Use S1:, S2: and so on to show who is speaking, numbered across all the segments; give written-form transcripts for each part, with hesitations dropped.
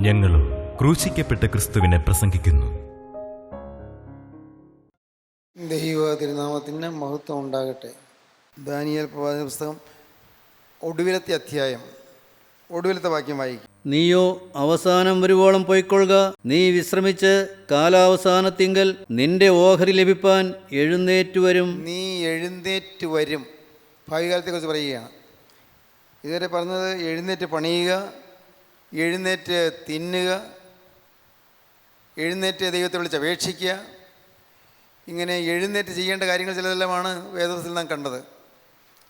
S1: ഞങ്ങളും ക്രൂശിക്കപ്പെട്ട ക്രിസ്തുവിനെ പ്രസംഗിക്കുന്നു.
S2: ദൈവ തിരുനാമത്തിന് മഹത്വം ഉണ്ടാകട്ടെ. ദാനിയേൽ പ്രവാചക പുസ്തകം ഒടുവിലത്തെ അധ്യായം, ഒടുവിലത്തെ വാക്യം വായിക്കും.
S3: നീയോ അവസാനം വരുവോളം പൊയ്ക്കൊള്ളുക. നീ വിശ്രമിച്ച് കാലാവസാനത്തിങ്കൽ നിന്റെ ഓഹരി ലഭിപ്പാൻ എഴുന്നേറ്റ് വരും.
S2: നീ എഴുന്നേറ്റ് വരും. ഭാവികാലത്തെക്കുറിച്ച് പറയുകയാണ്. ഇതുവരെ പറഞ്ഞത് എഴുന്നേറ്റ് പണിയുക, എഴുന്നേറ്റ് തിന്നുക, എഴുന്നേറ്റ് ദൈവത്തെ വിളിച്ചപേക്ഷിക്കുക. ഇങ്ങനെ എഴുന്നേറ്റ് ചെയ്യേണ്ട കാര്യങ്ങൾ ചിലതെല്ലാമാണ് വേദപുസ്തകത്തിൽ നാം കണ്ടത്.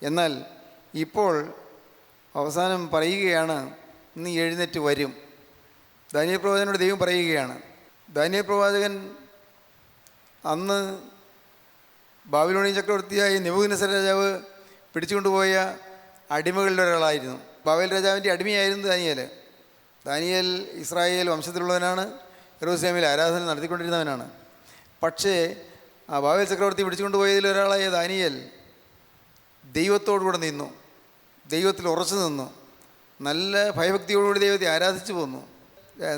S2: എന്നാൽ ഇപ്പോൾ അവസാനം പറയുകയാണ്, നീ എഴുന്നേറ്റ് വരും. ദാനിയേൽ പ്രവാചകനോട് ദൈവം പറയുകയാണ്. ദാനിയേൽ പ്രവാചകൻ അന്ന് ബാബിലോണിയൻ ചക്രവർത്തിയായ നെബൂഖദ്നേസർ രാജാവ് പിടിച്ചുകൊണ്ടുപോയ അടിമകളിൽ ഒരാളായിരുന്നു. ബാബേൽ രാജാവിൻ്റെ അടിമയായിരുന്നു ദാനിയേൽ. ദാനിയേൽ ഇസ്രായേൽ വംശത്തിലുള്ളവനാണ്. യെരൂശലേമിൽ ആരാധന നടത്തിക്കൊണ്ടിരുന്നവനാണ്. പക്ഷേ ആ ബാബേൽ ചക്രവർത്തി പിടിച്ചുകൊണ്ടുപോയതിൽ ഒരാളായ ദാനിയേൽ ദൈവത്തോടുകൂടെ നിന്നു, ദൈവത്തിൽ ഉറച്ചു നിന്നു, നല്ല ഭയഭക്തിയോടുകൂടി ദൈവത്തെ ആരാധിച്ചു പോന്നു.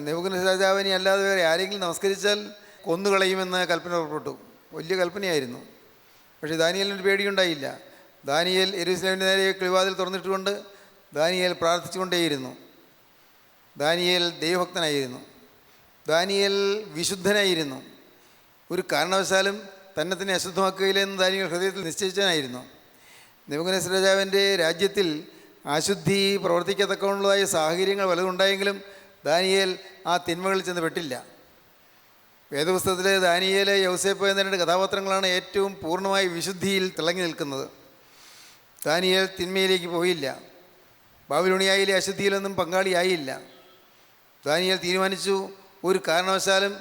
S2: നെബൂഖദ്നേസർ രാജാവിനെ അല്ലാതെ വേറെ ആരെങ്കിലും നമസ്കരിച്ചാൽ കൊന്നുകളയുമെന്ന് കൽപ്പന പുറപ്പെട്ടു. വലിയ കൽപ്പനയായിരുന്നു. പക്ഷേ ദാനിയേലിനൊരു പേടിയുണ്ടായില്ല. ദാനിയേൽ യെരൂശലേമിൻ്റെ നേരെ കിളിവാതിൽ തുറന്നിട്ടുകൊണ്ട് ദാനിയേൽ പ്രാർത്ഥിച്ചുകൊണ്ടേയിരുന്നു. ദാനിയേൽ ദൈവഭക്തനായിരുന്നു. ദാനിയേൽ വിശുദ്ധനായിരുന്നു. ഒരു കാരണവശാലും തന്നെ അശുദ്ധമാക്കുകയില്ലെന്ന് ദാനിയേൽ ഹൃദയത്തിൽ നിശ്ചയിച്ചവനായിരുന്നു. നെബൂഖദ്നേസർ രാജാവിൻ്റെ രാജ്യത്തിൽ അശുദ്ധി പ്രവർത്തിക്കത്തക്കമുള്ളതായ സാഹചര്യങ്ങൾ പലതുണ്ടായെങ്കിലും ദാനിയേൽ ആ തിന്മകളിൽ ചെന്ന് പെട്ടില്ല. വേദപുസ്തകത്തിലെ ദാനിയേൽ, യൗസേപ്പ് എന്ന രണ്ട് കഥാപാത്രങ്ങളാണ് ഏറ്റവും പൂർണ്ണമായി വിശുദ്ധിയിൽ തിളങ്ങി നിൽക്കുന്നത്. ദാനിയേൽ തിന്മയിലേക്ക് പോയില്ല. ബാബിലോണിയായിലെ അശുദ്ധിയിലൊന്നും പങ്കാളിയായില്ല. ദാനിയേൽ തീരുമാനിച്ചു, ഒരു കാരണവശാലും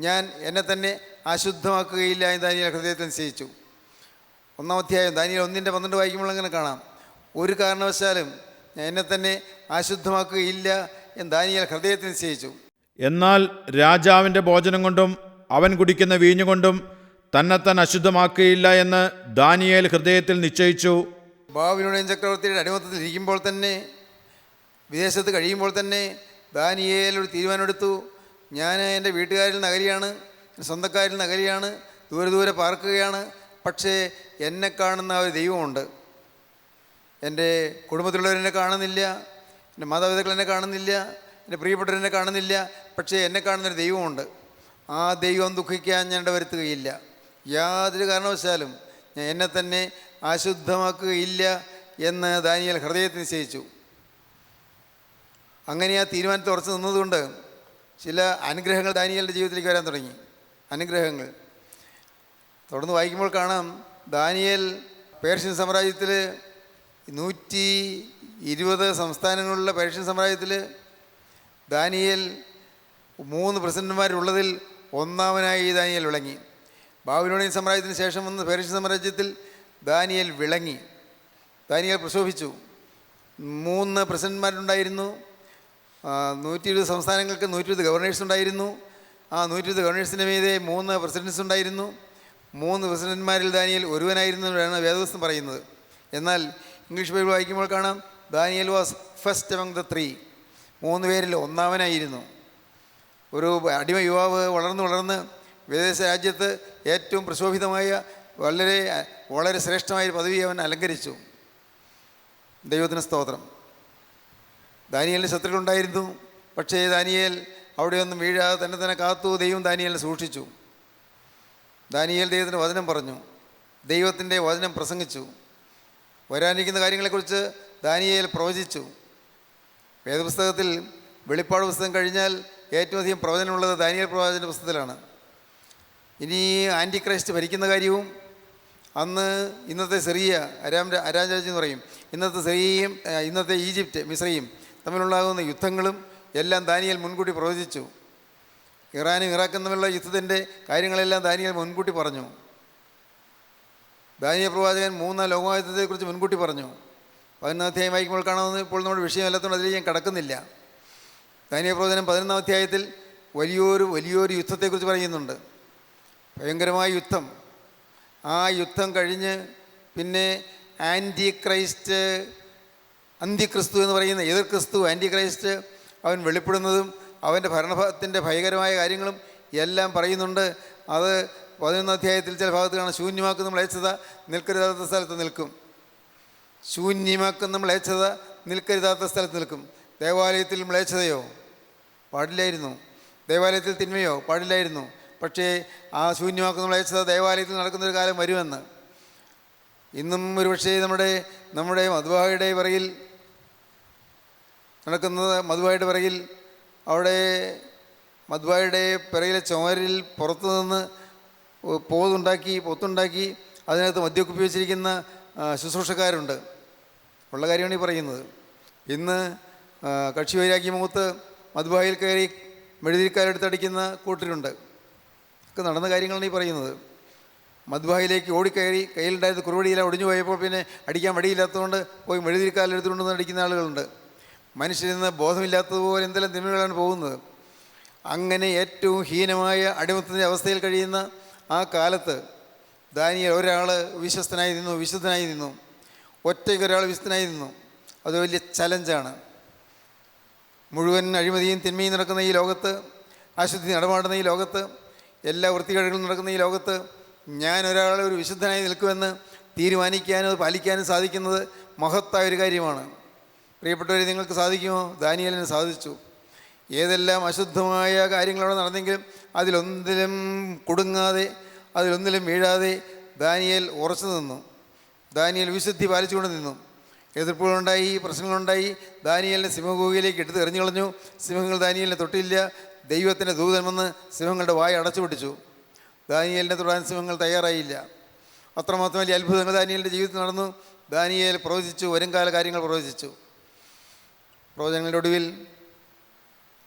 S2: ഞാൻ എന്നെ തന്നെ അശുദ്ധമാക്കുകയില്ല എന്ന് ദാനിയേൽ ഹൃദയത്തിൽ നിശ്ചയിച്ചു. 1-ാം അധ്യായം ദാനിയേൽ 1:12 വായിക്കുമ്പോൾ അങ്ങനെ കാണാം. ഒരു കാരണവശാലും ഞാൻ എന്നെ തന്നെ അശുദ്ധമാക്കുകയില്ല എന്ന് ദാനിയേൽ ഹൃദയത്തിൽ നിശ്ചയിച്ചു.
S4: എന്നാൽ രാജാവിൻ്റെ ഭോജനം കൊണ്ടും അവൻ കുടിക്കുന്ന വീഞ്ഞുകൊണ്ടും തന്നെത്താൻ അശുദ്ധമാക്കുകയില്ല എന്ന് ദാനിയേൽ ഹൃദയത്തിൽ നിശ്ചയിച്ചു.
S2: ബാബിലോണിയൻ ചക്രവർത്തിയുടെ അടിമത്തത്തിൽ ഇരിക്കുമ്പോൾ തന്നെ, വിദേശത്ത് കഴിയുമ്പോൾ തന്നെ ദാനിയേൽ ഒരു തീരുമാനമെടുത്തു. ഞാൻ എൻ്റെ വീട്ടുകാരിൽ നിന്ന് അകലെയാണ്, സ്വന്തക്കാരിൽ നിന്ന് അകലെയാണ്, ദൂരെ പാർക്കുകയാണ്. പക്ഷേ എന്നെ കാണുന്ന ഒരു ദൈവമുണ്ട്. എൻ്റെ കുടുംബത്തിലുള്ളവരെന്നെ കാണുന്നില്ല, എൻ്റെ മാതാപിതാക്കൾ എന്നെ കാണുന്നില്ല, എൻ്റെ പ്രിയപ്പെട്ടവരെന്നെ കാണുന്നില്ല. പക്ഷേ എന്നെ കാണുന്നൊരു ദൈവമുണ്ട്. ആ ദൈവം ദുഃഖിക്കാൻ ഞാൻ ഇടവരുത്തുകയില്ല. യാതൊരു കാരണവശാലും ഞാൻ എന്നെ തന്നെ അശുദ്ധമാക്കുകയില്ല എന്ന് ദാനിയേൽ ഹൃദയത്തിൽ നിശ്ചയിച്ചു. അങ്ങനെ ആ തീരുമാനത്തിൽ ഉറച്ചു നിന്നതുകൊണ്ട് ചില അനുഗ്രഹങ്ങൾ ദാനിയേലിൻ്റെ ജീവിതത്തിലേക്ക് വരാൻ തുടങ്ങി. അനുഗ്രഹങ്ങൾ തുടർന്ന് വായിക്കുമ്പോൾ കാണാം. ദാനിയേൽ പേർഷ്യൻ സാമ്രാജ്യത്തിൽ 120 സംസ്ഥാനങ്ങളുള്ള പേർഷ്യൻ സാമ്രാജ്യത്തിൽ ദാനിയേൽ 3 പ്രസിഡന്റുമാരുള്ളതിൽ ഒന്നാമനായി ദാനിയേൽ വിളങ്ങി. ബാബിലോണിയൻ സാമ്രാജ്യത്തിന് ശേഷം വന്ന പേർഷ്യൻ സാമ്രാജ്യത്തിൽ ദാനിയേൽ വിളങ്ങി. ദാനിയേൽ പ്രശോഭിച്ചു. 3 പ്രസിഡന്റുമാരുണ്ടായിരുന്നു. 120 സംസ്ഥാനങ്ങൾക്ക് 120 ഗവർണേഴ്സ് ഉണ്ടായിരുന്നു. ആ 120 ഗവർണേഴ്സിൻ്റെ മീതെ 3 പ്രസിഡൻസ് ഉണ്ടായിരുന്നു. 3 പ്രസിഡന്റ്മാരിൽ ദാനിയേൽ ഒരുവനായിരുന്നു എന്നാണ് വേദപുസ്തകം പറയുന്നത്. എന്നാൽ ഇംഗ്ലീഷ് ബൈബിൾ വായിക്കുമ്പോൾ കാണാം, Daniel was first among the 3. 3 പേരിൽ ഒന്നാമനായിരുന്നു. ഒരു അടിമ യുവാവ് വളർന്ന് വിദേശ രാജ്യത്ത് ഏറ്റവും പ്രശോഭിതമായ വളരെ ശ്രേഷ്ഠമായ പദവി അവൻ അലങ്കരിച്ചു. ദൈവത്തിന് സ്തോത്രം. ദാനിയേലിന് ശത്രുക്കളുണ്ടായിരുന്നു. പക്ഷേ ദാനിയേൽ അവിടെയൊന്നും വീഴാതെ തന്നെ കാത്തു. ദൈവം ദാനിയേലിനെ സൂക്ഷിച്ചു. ദാനിയേൽ ദൈവത്തിൻ്റെ വചനം പറഞ്ഞു, ദൈവത്തിൻ്റെ വചനം പ്രസംഗിച്ചു. വരാനിരിക്കുന്ന കാര്യങ്ങളെക്കുറിച്ച് ദാനിയേൽ പ്രവചിച്ചു. വേദപുസ്തകത്തിൽ വെളിപ്പാട് പുസ്തകം കഴിഞ്ഞാൽ ഏറ്റവും അധികം പ്രവചനമുള്ളത് ദാനിയേൽ പ്രവാചകൻ്റെ പുസ്തകത്തിലാണ്. ഇനി ആൻറ്റി ക്രൈസ്റ്റ് ഭരിക്കുന്ന കാര്യവും, അന്ന് ഇന്നത്തെ സിറിയ, അരാം രാജ്യം എന്ന് പറയും, ഇന്നത്തെ സിറിയയും ഇന്നത്തെ ഈജിപ്റ്റ്, മിസ്രയും തമ്മിലുണ്ടാകുന്ന യുദ്ധങ്ങളും എല്ലാം ദാനിയേൽ മുൻകൂട്ടി പ്രവചിച്ചു. ഇറാനും ഇറാഖും തമ്മിലുള്ള യുദ്ധത്തിൻ്റെ കാര്യങ്ങളെല്ലാം ദാനിയേൽ മുൻകൂട്ടി പറഞ്ഞു. ദാനിയേൽ പ്രവാചകൻ 3-ാം ലോകമഹായുദ്ധത്തെക്കുറിച്ച് മുൻകൂട്ടി പറഞ്ഞു. 11-ാം അധ്യായം വായിക്കുമ്പോൾ കാണാവുന്ന, ഇപ്പോൾ നമ്മുടെ വിഷയമല്ലാത്തതുകൊണ്ട് അതിലേക്ക് ഞാൻ കടക്കുന്നില്ല. ദാനിയേൽ പ്രവചനം 11-ാം അധ്യായത്തിൽ വലിയൊരു യുദ്ധത്തെക്കുറിച്ച് പറയുന്നുണ്ട്. ഭയങ്കരമായ യുദ്ധം. ആ യുദ്ധം കഴിഞ്ഞ് പിന്നെ അന്ത്യക്രിസ്തു എന്ന് പറയുന്ന എതിർ ക്രിസ്തു, ആൻറ്റി ക്രൈസ്റ്റ് അവൻ വെളിപ്പെടുന്നതും അവൻ്റെ ഭരണത്തിൻ്റെ ഭയങ്കരമായ കാര്യങ്ങളും എല്ലാം പറയുന്നുണ്ട്. അത് 11 അധ്യായത്തിൽ ചില ഭാഗത്ത് കാണാം. ശൂന്യമാക്കുന്ന മ്ലേച്ഛത നിൽക്കരുതാത്ത സ്ഥലത്ത് നിൽക്കും. ശൂന്യമാക്കുന്ന മ്ലേച്ഛത നിൽക്കരുതാത്ത സ്ഥലത്ത് നിൽക്കും. ദേവാലയത്തിൽ മ്ലേച്ഛതയോ പാടില്ലായിരുന്നു, ദേവാലയത്തിൽ തിന്മയോ പാടില്ലായിരുന്നു. പക്ഷേ ആ ശൂന്യമാക്കുന്ന മ്ലേച്ഛത ദേവാലയത്തിൽ നടക്കുന്നൊരു കാലം വരുമെന്ന്. ഇന്നും ഒരുപക്ഷേ നമ്മുടെ മധുവായുടെ പിറകിൽ നടക്കുന്നത്, മധുവായുടെ പിറകിൽ അവിടെ മധുവായുടെ പിറകിലെ ചുമരിൽ പുറത്തു നിന്ന് പൊത്തുണ്ടാക്കി അതിനകത്ത് മദ്യക്കുപ്പി വെച്ചിരിക്കുന്ന ശുശ്രൂഷക്കാരുണ്ട്. ഉള്ള കാര്യമാണ് ഈ പറയുന്നത്. ഇന്ന് കക്ഷി വൈരാഗ്യ മുഖത്ത് മധുവായിൽ കയറി മെഴുതിരിക്കാരെടുത്തടിക്കുന്ന കൂട്ടരുണ്ട്. ഒക്കെ നടന്ന കാര്യങ്ങളാണ് ഈ പറയുന്നത്. മധുവായിലേക്ക് ഓടിക്കയറി കയ്യിലുണ്ടായത് കുറുവടിയില ഒടിഞ്ഞു പോയപ്പോൾ പിന്നെ അടിക്കാൻ വടിയില്ലാത്തതുകൊണ്ട് പോയി മെഴുതിരിക്കാലെടുത്തുകൊണ്ടുവന്ന് അടിക്കുന്ന ആളുകളുണ്ട്. മനുഷ്യരിന്ന് ബോധമില്ലാത്തതുപോലെ എന്തെല്ലാം തിന്മകളാണ് പോകുന്നത്. അങ്ങനെ ഏറ്റവും ഹീനമായ അടിമത്തത്തിൻ്റെ അവസ്ഥയിൽ കഴിയുന്ന ആ കാലത്ത് ദാനിയേൽ ഒരാൾ വിശ്വസ്തനായി നിന്നു, വിശുദ്ധനായി നിന്നു. ഒറ്റയ്ക്ക് ഒരാൾ വിശുദ്ധനായി നിന്നു. അത് വലിയ ചലഞ്ചാണ്. മുഴുവൻ അഴിമതിയും തിന്മയും നടക്കുന്ന ഈ ലോകത്ത്, അശുദ്ധി നടമാടുന്ന ഈ ലോകത്ത്, എല്ലാ വൃത്തികേടുകളും നടക്കുന്ന ഈ ലോകത്ത് ഞാൻ ഒരാൾ ഒരു വിശുദ്ധനായി നിൽക്കുമെന്ന് തീരുമാനിക്കാനും അത് പാലിക്കാനും സാധിക്കുന്നത് മഹത്തായ ഒരു കാര്യമാണ്. പ്രിയപ്പെട്ടവരെ, നിങ്ങൾക്ക് സാധിക്കുമോ? ദാനിയേലിന് സാധിച്ചു. ഏതെല്ലാം അശുദ്ധമായ കാര്യങ്ങളവിടെ നടന്നെങ്കിലും അതിലൊന്നിലും കുടുങ്ങാതെ, അതിലൊന്നിലും വീഴാതെ ദാനിയേൽ ഉറച്ചു നിന്നു. ദാനിയേൽ വിശുദ്ധി പാലിച്ചുകൊണ്ട് നിന്നു. എതിർപ്പുകളുണ്ടായി, പ്രശ്നങ്ങളുണ്ടായി. ദാനിയേലിനെ സിംഹഗുഹയിലേക്ക് എടുത്ത് എറിഞ്ഞു കളഞ്ഞു. സിംഹങ്ങൾ ദാനിയേലിനെ തൊട്ടില്ല. ദൈവത്തിൻ്റെ ദൂതൻ വന്ന് സിംഹങ്ങളുടെ വായ അടച്ചു പിടിച്ചു. ദാനിയേലിനെ തൊടാൻ സിംഹങ്ങൾ തയ്യാറായില്ല. അത്രമാത്രം വലിയ അത്ഭുതങ്ങൾ ദാനിയേലിൻ്റെ ജീവിതത്തിൽ നടന്നു. ദാനിയേൽ പ്രവചിച്ചു, വരുംകാല കാര്യങ്ങൾ പ്രവചിച്ചു. പ്രവചനങ്ങളുടെ ഒടുവിൽ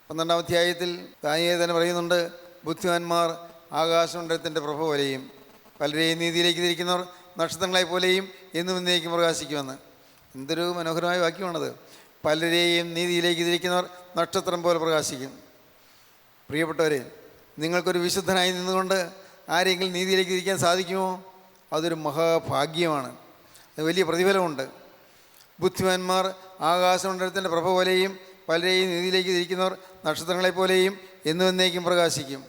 S2: 12-ാം അധ്യായത്തിൽ ദാനിയേൽ തന്നെ പറയുന്നുണ്ട്, ബുദ്ധിമാന്മാർ ആകാശമണ്ഡലത്തിൻ്റെ പ്രഭ പോലെയും പലരെയും നീതിയിലേക്ക് തിരിക്കുന്നവർ നക്ഷത്രങ്ങളെ പോലെയും എന്നും എന്നേക്കും പ്രകാശിക്കുമെന്ന്. എന്തൊരു മനോഹരമായ വാക്യമാണത്. പലരെയും നീതിയിലേക്ക് തിരിക്കുന്നവർ നക്ഷത്രം പോലെ പ്രകാശിക്കും. പ്രിയപ്പെട്ടവരെ, നിങ്ങൾക്കൊരു വിശുദ്ധനായി നിന്നുകൊണ്ട് ആരെങ്കിലും നീതിയിലേക്ക് തിരിക്കാൻ സാധിക്കുമോ? അതൊരു മഹാഭാഗ്യമാണ്. അത് വലിയ പ്രതിഫലമുണ്ട്. ബുദ്ധിമാന്മാർ ആകാശമണ്ഡലത്തിൻ്റെ പ്രഭ പോലെയും പലരെയും നീതിയിലേക്ക് തിരിക്കുന്നവർ നക്ഷത്രങ്ങളെപ്പോലെയും എന്നും എന്നേക്കും പ്രകാശിക്കും.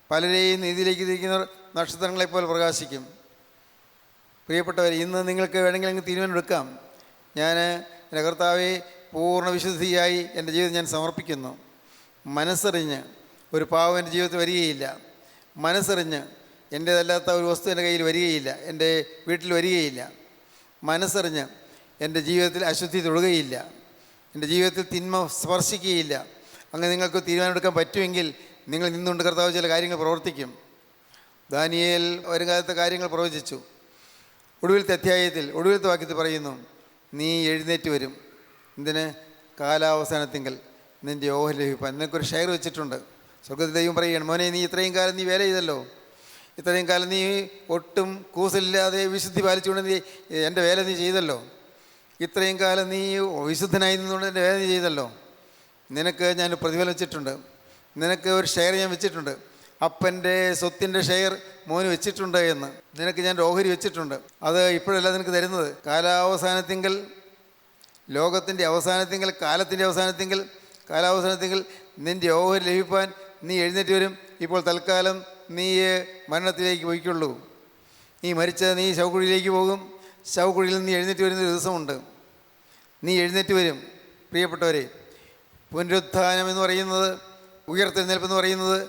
S2: പലരെയും നീതിയിലേക്ക് തിരിക്കുന്നവർ നക്ഷത്രങ്ങളെപ്പോലെ പ്രകാശിക്കും. പ്രിയപ്പെട്ടവർ, ഇന്ന് നിങ്ങൾക്ക് വേണമെങ്കിൽ അങ്ങ് തീരുമാനമെടുക്കാം. ഞാൻ എൻ്റെ കർത്താവെ പൂർണ്ണ വിശുദ്ധിയായി എൻ്റെ ജീവിതം ഞാൻ സമർപ്പിക്കുന്നു. മനസ്സറിഞ്ഞ് ഒരു പാവം എൻ്റെ ജീവിതത്തിൽ വരികയില്ല. മനസ്സറിഞ്ഞ് എൻ്റേതല്ലാത്ത ഒരു വസ്തു എൻ്റെ കയ്യിൽ വരികയില്ല, എൻ്റെ വീട്ടിൽ വരികയില്ല. മനസ്സറിഞ്ഞ് എൻ്റെ ജീവിതത്തിൽ അശുദ്ധി തൊടുകയില്ല, എൻ്റെ ജീവിതത്തിൽ തിന്മ സ്പർശിക്കുകയില്ല. അങ്ങനെ നിങ്ങൾക്ക് തീരുമാനമെടുക്കാൻ പറ്റുമെങ്കിൽ നിങ്ങൾ നിന്നുകൊണ്ട് കർത്താവ് ചില കാര്യങ്ങൾ പ്രവർത്തിക്കും. ദാനിയേൽ ഒരു കാലത്തെ കാര്യങ്ങൾ പ്രവചിച്ചു. ഒടുവിലത്തെ അധ്യായത്തിൽ ഒടുവിലത്തെ വാക്യത്തിൽ പറയുന്നു, നീ എഴുന്നേറ്റ് വരും. എന്തിന്? കാലാവസാനത്തിങ്കൽ നിൻ്റെ ഓഹരി ലഭിപ്പാൻ. നിനക്കൊരു ഷെയർ വെച്ചിട്ടുണ്ട്. സ്വർഗ്ഗത്തിൽ ദൈവം പറയുകയാണ്, മോനെ, നീ ഇത്രയും കാലം നീ വേല ചെയ്തല്ലോ, ഇത്രയും കാലം നീ ഒട്ടും കൂസലില്ലാതെ വിശുദ്ധി പാലിച്ചുകൊണ്ട് നീ എൻ്റെ വേല നീ ചെയ്തല്ലോ, ഇത്രയും കാലം നീ വിശുദ്ധനായി നിന്നുകൊണ്ട് എൻ്റെ വേല നീ ചെയ്തല്ലോ. നിനക്ക് ഞാൻ പ്രതിഫലം വെച്ചിട്ടുണ്ട്. നിനക്ക് ഒരു ഷെയർ ഞാൻ വെച്ചിട്ടുണ്ട്. അപ്പൻ്റെ സ്വത്തിൻ്റെ ഷെയർ മോന് വെച്ചിട്ടുണ്ട് എന്ന് നിനക്ക് ഞാൻ ഓഹരി വെച്ചിട്ടുണ്ട്. അത് ഇപ്പോഴല്ല നിനക്ക് തരുന്നത്. കാലാവസാനത്തിങ്കൽ, ലോകത്തിൻ്റെ അവസാനത്തിങ്കൽ, കാലാവസാനത്തിങ്കൽ നിൻ്റെ ഓഹരി ലഭിപ്പാൻ നീ എഴുന്നേറ്റ് വരും. ഇപ്പോൾ തൽക്കാലം നീ മരണത്തിലേക്ക് പോയിക്കൊള്ളൂ. നീ മരിച്ച നീ ശവക്കുഴിയിലേക്ക് പോകും. ശവക്കുഴിയിൽ നീ എഴുന്നേറ്റ് വരുന്നൊരു ദിവസമുണ്ട്. നീ എഴുന്നേറ്റ് വരും. പ്രിയപ്പെട്ടവരെ, പുനരുത്ഥാനം എന്ന് പറയുന്നത്, ഉയർത്തെഴുന്നേൽപ്പെന്ന് പറയുന്നത്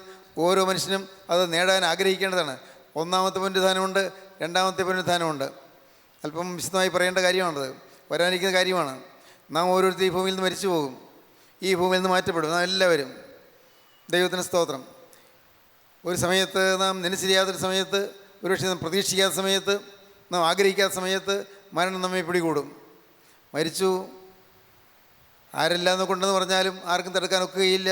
S2: ഓരോ മനുഷ്യനും അത് നേടാൻ ആഗ്രഹിക്കേണ്ടതാണ്. ഒന്നാമത്തെ പുനരുത്ഥാനമുണ്ട്, രണ്ടാമത്തെ പുനരുത്ഥാനമുണ്ട്. അല്പം വിശദമായി പറയേണ്ട കാര്യമാണത്, വരാനിരിക്കുന്ന കാര്യമാണ്. നാം ഓരോരുത്തരും ഈ ഭൂമിയിൽ നിന്ന് മരിച്ചു പോകും, ഈ ഭൂമിയിൽ നിന്ന് മാറ്റപ്പെടും. നാം എല്ലാവരും. ദൈവത്തിന് സ്തോത്രം. ഒരു സമയത്ത് നാം നനച്ചിരിയാത്തൊരു സമയത്ത്, ഒരുപക്ഷെ നാം പ്രതീക്ഷിക്കാത്ത സമയത്ത്, നാം ആഗ്രഹിക്കാത്ത സമയത്ത് മരണം നമ്മെ പിടികൂടും. മരിച്ചു, ആരെല്ലാം കൊണ്ടെന്ന് പറഞ്ഞാലും ആർക്കും തടുക്കാൻ ഒക്കുകയില്ല.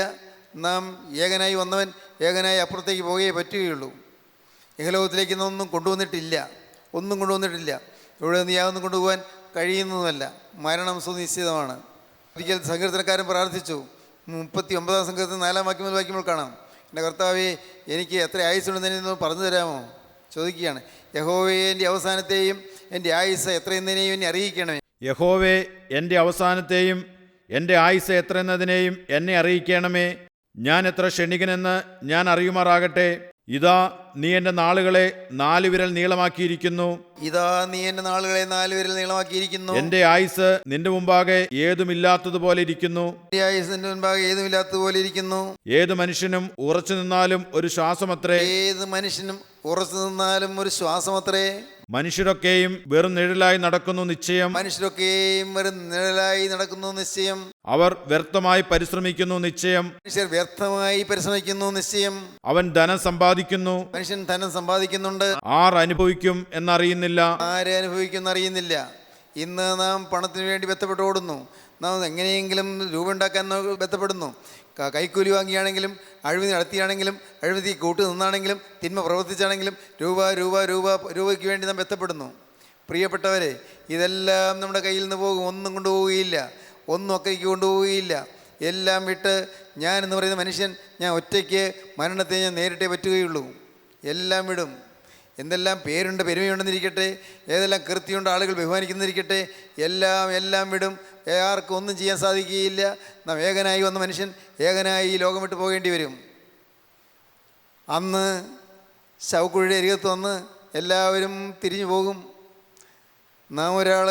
S2: നാം ഏകനായി വന്നവൻ ഏകനായി അപ്പുറത്തേക്ക് പോകുകയേ പറ്റുകയുള്ളൂ. ഇഹലോകത്തിലേക്ക് ഒന്നും കൊണ്ടുവന്നിട്ടില്ല. ഇവിടെ നിന്ന് യാതൊന്നും കൊണ്ടുപോകാൻ കഴിയുന്നതുമല്ല. മരണം സുനിശ്ചിതമാണ്. ഒരിക്കൽ സങ്കീർത്തനക്കാരൻ പ്രാർത്ഥിച്ചു. 39-ാം സങ്കീർത്തനം 4-ാം വാക്യം മുതൽ വാക്യങ്ങൾ കാണാം. എൻ്റെ കർത്താവേ, എനിക്ക് എത്ര ആയുസ്സുണ്ടെന്ന് പറഞ്ഞു തരാമോ ചോദിക്കുകയാണ്. യഹോവേ, എൻ്റെ അവസാനത്തെയും എൻ്റെ ആയുസ് എത്രയെന്നതിനെയും എന്നെ അറിയിക്കണമേ.
S4: യഹോവേ, എൻ്റെ അവസാനത്തെയും എൻ്റെ ആയുസ് എത്രയെന്നതിനെയും എന്നെ അറിയിക്കണമേ. ഞാൻ എത്ര ക്ഷണികനെന്ന് ഞാൻ അറിയുമാറാകട്ടെ. ഇതാ നീ എൻ്റെ നാളുകളെ 4 വിരൽ നീളമാക്കിയിരിക്കുന്നു.
S2: ഇതാ നീ എൻ്റെ നാളുകളെ 4 വിരൽ നീളമാക്കിയിരിക്കുന്നു.
S4: എൻ്റെ ആയുസ് നിന്റെ മുമ്പാകെ ഏതുമില്ലാത്തതുപോലെ ഇരിക്കുന്നു.
S2: എൻ്റെ ആയുസ് നിന്റെ മുൻപാകെ ഏതുമില്ലാത്തതുപോലെ ഇരിക്കുന്നു.
S4: ഏത് മനുഷ്യനും ഉറച്ചു നിന്നാലും ഒരു ശ്വാസമത്രേ.
S2: ഏത് മനുഷ്യനും ഉറച്ചു നിന്നാലും ഒരു ശ്വാസമത്രേ.
S4: മനുഷ്യരൊക്കെയും വെറും നിഴലായി നടക്കുന്നു നിശ്ചയം.
S2: മനുഷ്യരൊക്കെയും വെറും നിഴലായി നടക്കുന്നു നിശ്ചയം.
S4: അവർ വ്യർത്ഥമായി പരിശ്രമിക്കുന്നു നിശ്ചയം.
S2: മനുഷ്യർ വ്യർത്ഥമായി പരിശ്രമിക്കുന്നു നിശ്ചയം.
S4: അവൻ ധനം സമ്പാദിക്കുന്നു,
S2: മനുഷ്യൻ ധനം സമ്പാദിക്കുന്നുണ്ട്,
S4: ആർ അനുഭവിക്കും എന്നറിയുന്നില്ല.
S2: ആരെ അനുഭവിക്കുന്ന അറിയുന്നില്ല. ഇന്ന് നാം പണത്തിന് വേണ്ടി ബന്ധപ്പെട്ട് ഓടുന്നു. നാം എങ്ങനെയെങ്കിലും രൂപ ഉണ്ടാക്കാൻ ബന്ധപ്പെടുന്നു. കൈക്കൂലി വാങ്ങിയാണെങ്കിലും അഴിമതി നടത്തിയാണെങ്കിലും അഴിമതി കൂട്ടു നിന്നാണെങ്കിലും തിന്മ പ്രവർത്തിച്ചാണെങ്കിലും രൂപയ്ക്ക് വേണ്ടി നാം ബന്ധപ്പെടുന്നു. പ്രിയപ്പെട്ടവരെ, ഇതെല്ലാം നമ്മുടെ കയ്യിൽ നിന്ന് പോകും. ഒന്നും കൊണ്ടുപോവുകയില്ല, ഒന്നും അക്കയ്ക്ക് കൊണ്ടുപോവുകയില്ല. എല്ലാം വിട്ട് ഞാൻ എന്ന് പറയുന്ന മനുഷ്യൻ, ഞാൻ ഒറ്റയ്ക്ക് മരണത്തെ ഞാൻ നേരിട്ടേ പറ്റുകയുള്ളൂ. എല്ലാം വിടും. എന്തെല്ലാം പേരുണ്ട്, പെരുമയുണ്ടെന്നിരിക്കട്ടെ, ഏതെല്ലാം കീർത്തിയുണ്ട്, ആളുകൾ ബഹുമാനിക്കുന്നിരിക്കട്ടെ, എല്ലാം വിടും. ആർക്കും ഒന്നും ചെയ്യാൻ സാധിക്കുകയില്ല. നാം ഏകനായി വന്ന മനുഷ്യൻ ഏകനായി ഈ ലോകം വിട്ട് പോകേണ്ടി വരും. അന്ന് ശവക്കുഴിയുടെ അരികത്ത് വന്ന് എല്ലാവരും തിരിഞ്ഞു പോകും. നാം ഒരാൾ,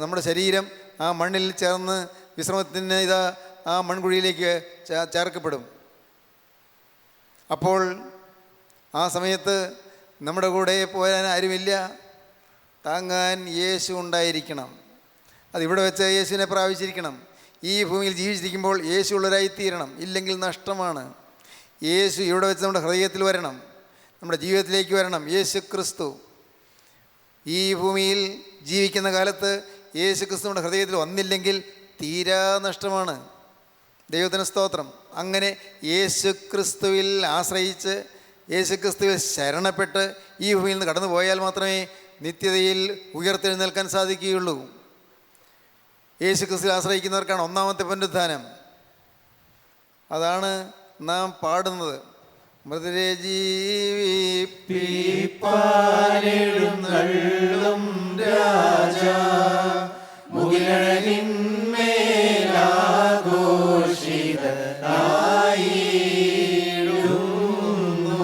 S2: നമ്മുടെ ശരീരം ആ മണ്ണിൽ ചേർന്ന് വിശ്രമത്തിന് ആ മൺകുഴിയിലേക്ക് ചേർക്കപ്പെടും. അപ്പോൾ ആ സമയത്ത് നമ്മുടെ കൂടെ പോരാൻ ആരുമില്ല. താങ്ങാൻ യേശു ഉണ്ടായിരിക്കണം. അതിവിടെ വെച്ച് യേശുവിനെ പ്രാപിച്ചിരിക്കണം. ഈ ഭൂമിയിൽ ജീവിച്ചിരിക്കുമ്പോൾ യേശു ഉള്ളവരായിത്തീരണം. ഇല്ലെങ്കിൽ നഷ്ടമാണ്. യേശു ഇവിടെ വെച്ച് നമ്മുടെ ഹൃദയത്തിൽ വരണം, നമ്മുടെ ജീവിതത്തിലേക്ക് വരണം. യേശു ക്രിസ്തു ഈ ഭൂമിയിൽ ജീവിക്കുന്ന കാലത്ത് യേശു ക്രിസ്തു നമ്മുടെ ഹൃദയത്തിൽ വന്നില്ലെങ്കിൽ തീരാ നഷ്ടമാണ്. ദൈവത്തിന് സ്തോത്രം. അങ്ങനെ യേശു ക്രിസ്തുവിൽ ആശ്രയിച്ച് യേശു ക്രിസ്തുവിൽ ശരണപ്പെട്ട് ഈ ഭൂമിയിൽ നിന്ന് കടന്നു പോയാൽ മാത്രമേ നിത്യതയിൽ ഉയർത്തെഴുന്നേൽക്കാൻ സാധിക്കുകയുള്ളൂ. യേശു ക്രിസ്തുവിൽ ആശ്രയിക്കുന്നവർക്കാണ് ഒന്നാമത്തെ പുനരുത്ഥാനം. അതാണ് നാം പാടുന്നത്. മൃതരെ ജീവിപ്പിപ്പാനെഴുന്നള്ളും രാജാ, മുകിലഴകിന്മേലാഘോഷിതനായിടുന്നു.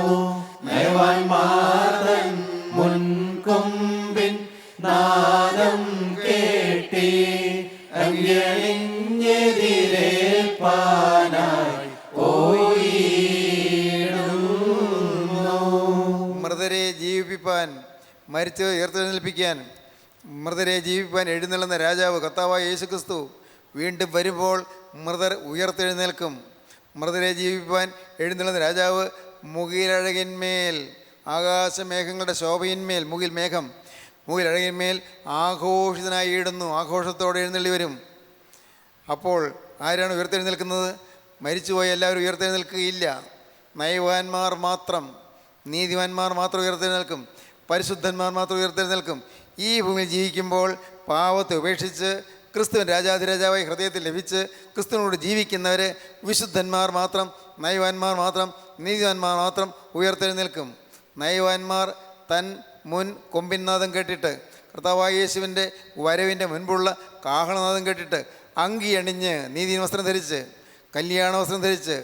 S2: നയവാൻമാതൻ മുൻകൊമ്പിൻ നാദം കേട്ടി അങ്ങിഞ്ഞെതിരേൽപ്പാനായി പോയിടുന്നു. മൃതരെ ജീവിപ്പിപ്പാൻ, മരിച്ചവരെ ഉയർത്തെഴുന്നേൽപ്പിക്കാൻ, മൃതരെ ജീവിപ്പാൻ എഴുന്നള്ളുന്ന രാജാവ് കർത്താവായ യേശുക്രിസ്തു വീണ്ടും വരുമ്പോൾ മൃതർ ഉയർത്തെഴുന്നേൽക്കും. മൃതരെ ജീവിപ്പാൻ എഴുന്നള്ളുന്ന രാജാവ് മുകിലഴകിന്മേൽ, ആകാശമേഘങ്ങളുടെ ശോഭയിന്മേൽ, മുകിലഴകിന്മേൽ ആഘോഷിതനായി ഇടുന്നു. ആഘോഷത്തോടെ എഴുന്നള്ളി വരും. അപ്പോൾ ആരാണ് ഉയർത്തെഴുന്നേൽക്കുന്നത്? മരിച്ചുപോയ എല്ലാവരും ഉയർത്തെഴുന്നേൽക്കുകയില്ല. നയവാന്മാർ മാത്രം, നീതിമാന്മാർ മാത്രം ഉയർത്തെഴുന്നേൽക്കും. പരിശുദ്ധന്മാർ മാത്രം ഉയർത്തെഴുന്നേൽക്കും. ഈ ഭൂമിയിൽ ജീവിക്കുമ്പോൾ പാവത്തെ ഉപേക്ഷിച്ച് ക്രിസ്തുവിൻ രാജാധിരാജാവായി ഹൃദയത്തിൽ ലഭിച്ച് ക്രിസ്തുവിനോട് ജീവിക്കുന്നവർ, വിശുദ്ധന്മാർ മാത്രം, നയവാന്മാർ മാത്രം, നീതിവാന്മാർ മാത്രം ഉയർത്തെഴുന്നേൽക്കും. നയവാന്മാർ തൻ മുൻ കൊമ്പിൻനാദം കേട്ടിട്ട്, കർത്താവായ യേശുവിൻ്റെ വരവിൻ്റെ മുൻപുള്ള കാഹളനാദം കേട്ടിട്ട് അങ്കി അണിഞ്ഞ്, നീതി വസ്ത്രം ധരിച്ച്, കല്യാണ വസ്ത്രം ധരിച്ച്,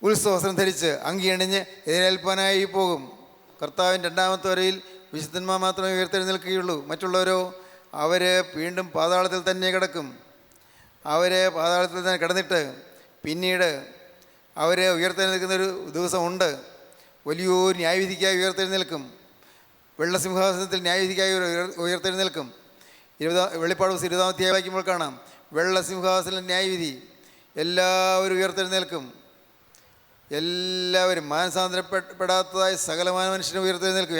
S2: ഉത്സവ വസ്ത്രം ധരിച്ച് അങ്കി അണിഞ്ഞ് എതിരേൽപ്പാനായി പോകും. കർത്താവിൻ്റെ രണ്ടാമത്തെ വരയിൽ വിശുദ്ധന്മാർ മാത്രമേ ഉയർത്തെഴുന്നേൽക്കുകയുള്ളൂ. മറ്റുള്ളവരോ അവർ വീണ്ടും പാതാളത്തിൽ തന്നെ കിടക്കും. അവർ പാതാളത്തിൽ തന്നെ കിടന്നിട്ട് പിന്നീട് അവർ ഉയർത്തെഴുന്നേൽക്കുന്നൊരു ദിവസമുണ്ട്. വലിയൊരു ന്യായവിധിക്കായി ഉയർത്തെഴുന്നേൽക്കും. വെള്ളസിംഹാസനത്തിൽ ന്യായവിധിക്കായി ഉയർത്തെഴുന്നേൽക്കും. വെളിപ്പാട് 20-ാം അധ്യായം വായിക്കുമ്പോൾ കാണാം, വെള്ളസിംഹാസനം ന്യായവിധി. എല്ലാവരും ഉയർത്തെഴുന്നേൽക്കും. എല്ലാവരും, മാനസാന്തരപ്പെടാത്തതായ സകലമാന മനുഷ്യനും ഉയർത്തെഴുന്നേൽക്കും.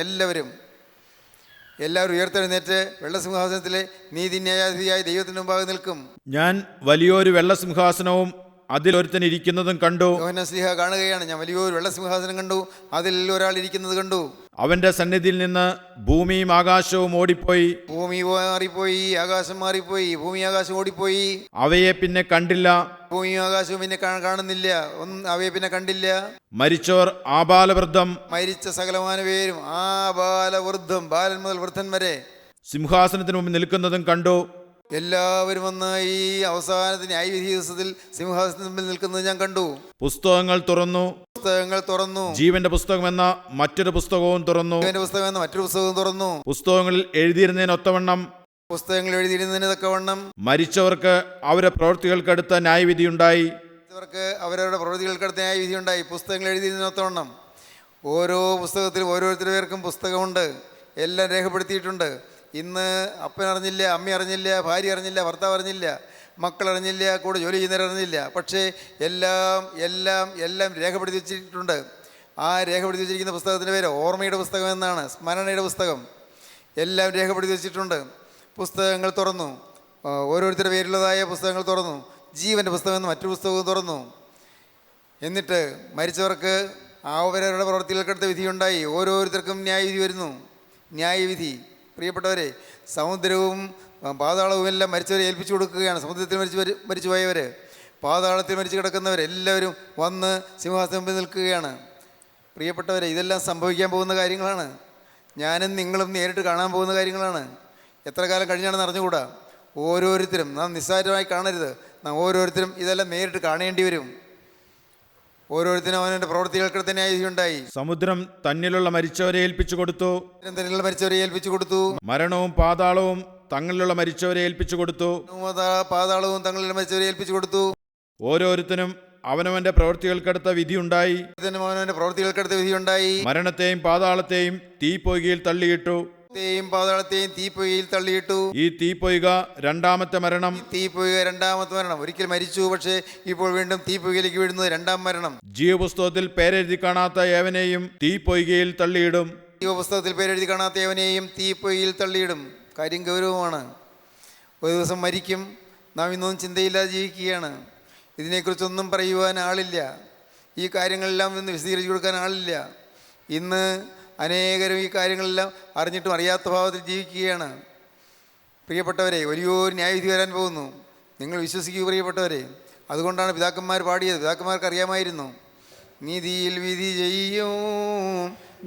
S2: എല്ലാവരും ഉയർത്തെഴുന്നേറ്റ് വെള്ളസിംഹാസനത്തിലെ നീതിന്യായാധിപതിയായ ദൈവത്തിന് മുമ്പാകെ നിൽക്കും.
S4: ഞാൻ വലിയൊരു വെള്ളസിംഹാസനവും അതിലൊരുത്തൻ ഇരിക്കുന്നതും കണ്ടു.
S2: യോഹന്നാൻ ശ്ലീഹ കാണുകയാണ്, ഞാൻ വലിയൊരു വെള്ളസിംഹാസനം കണ്ടു, അതിൽ ഒരാൾ ഇരിക്കുന്നത് കണ്ടു.
S4: അവന്റെ സന്നിധിയിൽ നിന്ന് ഭൂമിയും ആകാശവും ഓടിപ്പോയി.
S2: ഭൂമി മാറിപ്പോയി, ആകാശം മാറിപ്പോയി. ഭൂമി ആകാശം ഓടിപ്പോയി.
S4: അവയെ പിന്നെ കണ്ടില്ല.
S2: ഭൂമിയും ആകാശവും പിന്നെ കാണുന്നില്ല. അവയെ പിന്നെ കണ്ടില്ല.
S4: മരിച്ചോർ ആബാലവൃദ്ധം,
S2: മരിച്ച സകലമാന പേരും, ബാലൻ മുതൽ വൃദ്ധൻ വരെ
S4: സിംഹാസനത്തിന് മുമ്പ് നിൽക്കുന്നതും കണ്ടു.
S2: എല്ലാവരും വന്ന് ഈ അവസാനത്തെ ന്യായവിധി ദിവസത്തിൽ സിംഹാസനത്തിന് മുമ്പിൽ നിൽക്കുന്നത് ഞാൻ കണ്ടു.
S4: പുസ്തകങ്ങൾ തുറന്നു.
S2: പുസ്തകങ്ങൾ തുറന്നു.
S4: ജീവന്റെ പുസ്തകം എന്ന മറ്റൊരു പുസ്തകവും തുറന്നു.
S2: ജീവന്റെ പുസ്തകം എന്ന മറ്റൊരു പുസ്തകവും തുറന്നു.
S4: പുസ്തകങ്ങളിൽ എഴുതിയിരുന്നതിനൊത്തവണ്ണം
S2: പുസ്തകങ്ങൾ എഴുതിയിരുന്നതിന് തക്കവണ്ണം
S4: മരിച്ചവർക്ക് അവരുടെ പ്രവൃത്തികൾക്കടുത്ത ന്യായവിധിയുണ്ടായി.
S2: അവർക്ക് അവരവരുടെ പ്രവൃത്തികൾക്കടുത്ത ന്യായവിധി ഉണ്ടായി. പുസ്തകങ്ങൾ എഴുതിയിരുന്നതിനൊത്തവണ്ണം ഓരോ പുസ്തകത്തിലും ഓരോരുത്തരുടെ പേർക്കും പുസ്തകമുണ്ട്, എല്ലാം രേഖപ്പെടുത്തിയിട്ടുണ്ട്. ഇന്ന് അപ്പൻ അറിഞ്ഞില്ല, അമ്മ അറിഞ്ഞില്ല, ഭാര്യ അറിഞ്ഞില്ല, ഭർത്താവ് അറിഞ്ഞില്ല, മക്കൾ അറിഞ്ഞില്ല, കൂടെ ജോലി ചെയ്യുന്നവർ അറിഞ്ഞില്ല. പക്ഷേ എല്ലാം എല്ലാം എല്ലാം രേഖപ്പെടുത്തി വെച്ചിട്ടുണ്ട്. ആ രേഖപ്പെടുത്തി വെച്ചിരിക്കുന്ന പുസ്തകത്തിൻ്റെ പേര് ഓർമ്മയുടെ പുസ്തകം എന്നാണ്, സ്മരണയുടെ പുസ്തകം. എല്ലാം രേഖപ്പെടുത്തി വെച്ചിട്ടുണ്ട്. പുസ്തകങ്ങൾ തുറന്നു. ഓരോരുത്തരുടെ പേരിലുള്ളതായ പുസ്തകങ്ങൾ തുറന്നു. ജീവൻ്റെ പുസ്തകം എന്ന് മറ്റൊരു പുസ്തകവും തുറന്നു. എന്നിട്ട് മരിച്ചവർക്ക് അവരവരുടെ പ്രവൃത്തികൾക്കടുത്ത വിധിയുണ്ടായി. ഓരോരുത്തർക്കും ന്യായവിധി വരുന്നു. ന്യായവിധി പ്രിയപ്പെട്ടവരെ, സമുദ്രവും പാതാളവും എല്ലാം മരിച്ചവരെ ഏൽപ്പിച്ചു കൊടുക്കുകയാണ്. സമുദ്രത്തിൽ മരിച്ചു പോയവർ, പാതാളത്തിൽ മരിച്ചു കിടക്കുന്നവർ എല്ലാവരും വന്ന് സിംഹാസനം മുമ്പിൽ നിൽക്കുകയാണ്. പ്രിയപ്പെട്ടവരെ, ഇതെല്ലാം സംഭവിക്കാൻ പോകുന്ന കാര്യങ്ങളാണ്. ഞാനും നിങ്ങളും നേരിട്ട് കാണാൻ പോകുന്ന കാര്യങ്ങളാണ്. എത്ര കാലം കഴിഞ്ഞാണെന്ന് അറിഞ്ഞുകൂടാ. ഓരോരുത്തരും നാം നിസ്സാരമായി കാണരുത്. നാം ഓരോരുത്തരും ഇതെല്ലാം നേരിട്ട് കാണേണ്ടി വരും. ഓരോരുത്തരും അവനവൻ്റെ പ്രവൃത്തികൾക്ക് ന്യായവിധി ഉണ്ടായി.
S4: സമുദ്രം തന്നിലുള്ള മരിച്ചവരെ ഏൽപ്പിച്ചു കൊടുത്തു.
S2: തന്നിലുള്ള മരിച്ചവരെ ഏൽപ്പിച്ചു കൊടുത്തു.
S4: മരണവും പാതാളവും തങ്ങളിലുള്ള മരിച്ചവരെ ഏൽപ്പിച്ചു കൊടുത്തു.
S2: പാതാളവും തങ്ങളിലുള്ള മരിച്ചവരെ ഏൽപ്പിച്ചു കൊടുത്തു.
S4: ഓരോരുത്തരും അവനവന്റെ പ്രവൃത്തികൾക്കടുത്ത വിധിയുണ്ടായി.
S2: അവനവന്റെ പ്രവൃത്തികൾക്കടുത്ത വിധിയുണ്ടായി.
S4: മരണത്തെയും പാതാളത്തെയും തീപ്പൊയ്കയിൽ തള്ളിയിട്ടു.
S2: പാതാളത്തെയും തീപ്പൊയ്കയിൽ തള്ളിയിട്ടു.
S4: ഈ തീപ്പൊയ്ക രണ്ടാമത്തെ മരണം.
S2: തീപ്പൊയ്ക രണ്ടാമത്തെ മരണം. ഒരിക്കൽ മരിച്ചു, പക്ഷേ ഇപ്പോൾ വീണ്ടും തീപ്പൊയ്കയിലേക്ക് വീഴുന്നത് രണ്ടാം മരണം.
S4: ജീവപുസ്തകത്തിൽ പേരെഴുതി കാണാത്ത ഏവനെയും തീപ്പൊയ്കയിൽ തള്ളിയിടും.
S2: ജീവപുസ്തകത്തിൽ പേരെഴുതി കാണാത്ത ഏവനെയും തീപ്പൊയ്കയിൽ തള്ളിയിടും. കാര്യം ഗൗരവമാണ്. ഒരു ദിവസം മരിക്കും. നാം ഇന്നൊന്നും ചിന്തയില്ലാതെ ജീവിക്കുകയാണ്. ഇതിനെക്കുറിച്ചൊന്നും പറയുവാൻ ആളില്ല. ഈ കാര്യങ്ങളെല്ലാം ഇന്ന് വിശദീകരിച്ചു കൊടുക്കാൻ ആളില്ല. ഇന്ന് അനേകരും ഈ കാര്യങ്ങളെല്ലാം അറിഞ്ഞിട്ടും അറിയാത്ത ഭാവത്തിൽ ജീവിക്കുകയാണ്. പ്രിയപ്പെട്ടവരെ, വലിയൊരു ന്യായവിധി വരാൻ പോകുന്നു. നിങ്ങൾ വിശ്വസിക്കൂ പ്രിയപ്പെട്ടവരെ. അതുകൊണ്ടാണ് പിതാക്കന്മാർ പാടിയത്. പിതാക്കന്മാർക്ക് അറിയാമായിരുന്നു, നീതിയിൽ വിധി ചെയ്യും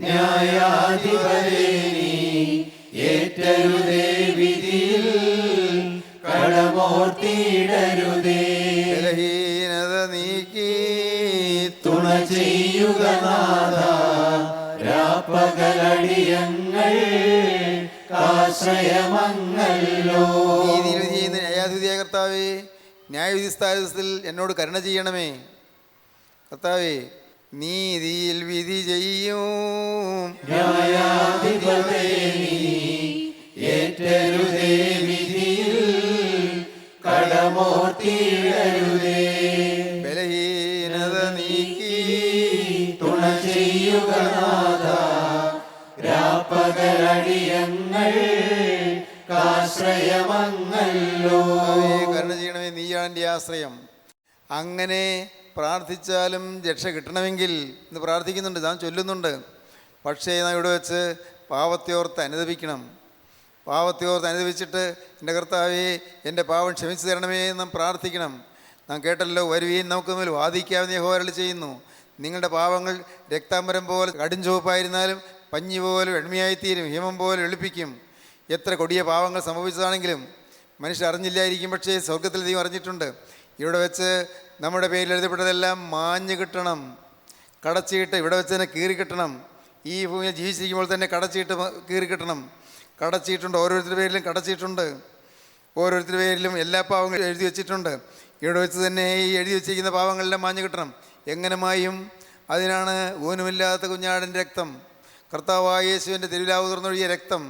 S5: ന്യായാധിപനേ നീ ഏറ്റരുതേ വിധിയിൽ കടമോർത്തിടരുതേ.
S2: ബലഹീനത നീക്കി
S5: തുണ ചെയ്യുക നാഥ, രാപ്പകലടിയങ്ങൾ ആശ്രയമങ്ങല്ലോ.
S2: നീതിയിൽ വിധി ചെയ്യുന്ന ന്യായാധിപതിയായ കർത്താവേ, ന്യായവിധി സ്ഥാനത്തിൽ എന്നോട് കരുണ ചെയ്യണമേ. കർത്താവേ, നീതിയിൽ വിധി ചെയ്യും
S5: ന്യായാധിപനേ നീ ഏറ്റരുതേ വിധിയിൽ കടമോർത്തിടരുതേ.
S2: ബലഹീനത നീക്കി
S5: തുണ ചെയ്യുക നാഥ, രാപ്പകലടിയങ്ങൾ ആശ്രയമങ്ങല്ലോ.
S2: കരുണ ചെയ്യണമേ, നീയാണ് എൻ്റെ ആശ്രയം. അങ്ങനെ പ്രാർത്ഥിച്ചാലും രക്ഷ കിട്ടണമെങ്കിൽ ഇന്ന് പ്രാർത്ഥിക്കുന്നുണ്ട്, നാം ചൊല്ലുന്നുണ്ട്. പക്ഷേ നാം ഇവിടെ വെച്ച് പാവത്തെ ഓർത്ത് അനുദപിക്കണം. പാവത്തെ ഓർത്ത് അനുദപിച്ചിട്ട് എൻ്റെ കർത്താവേ, എൻ്റെ പാവം ക്ഷമിച്ചു തരണമേ എന്ന് നാം പ്രാർത്ഥിക്കണം. നാം കേട്ടല്ലോ, വരുവീൻ നമുക്ക് തമ്മിൽ വാദിക്കാവുന്ന യഹോവ അരുളി ചെയ്യുന്നു. നിങ്ങളുടെ പാവങ്ങൾ രക്താംബരം പോലെ കടും ചുവപ്പായിരുന്നാലും പഞ്ഞി പോലെ വെണ്മയായിത്തീരും, ഹിമം പോലെ വെളുപ്പിക്കും. എത്ര കൊടിയ പാവങ്ങൾ സംഭവിച്ചതാണെങ്കിലും മനുഷ്യർ അറിഞ്ഞില്ലായിരിക്കും, പക്ഷേ സ്വർഗത്തിൽ ദൈവം അറിഞ്ഞിട്ടുണ്ട്. ഇവിടെ വെച്ച് നമ്മുടെ പേരിൽ എഴുതപ്പെട്ടതെല്ലാം മാഞ്ഞു കിട്ടണം. കടച്ചിട്ട് ഇവിടെ വെച്ച് തന്നെ കീറിക്കിട്ടണം. ഈ ഭൂമിയിൽ ജീവിച്ചിരിക്കുമ്പോൾ തന്നെ കടച്ചിട്ട് കീറിക്കിട്ടണം. കടച്ചിട്ടുണ്ട്, ഓരോരുത്തരുടെ പേരിലും കടച്ചിട്ടുണ്ട്. ഓരോരുത്തരുടെ പേരിലും എല്ലാ പാവങ്ങളും എഴുതി വെച്ചിട്ടുണ്ട്. ഇവിടെ വെച്ച് തന്നെ ഈ എഴുതി വെച്ചിരിക്കുന്ന പാവങ്ങളെല്ലാം മാഞ്ഞു കിട്ടണം. എങ്ങനെ മായും? അതിനാണ് ഊനമില്ലാത്ത കുഞ്ഞാടിൻ്റെ രക്തം, കർത്താവായ യേശുവിൻ്റെ തിരുവിലാവ് തുറന്നൊഴുകിയ രക്തം,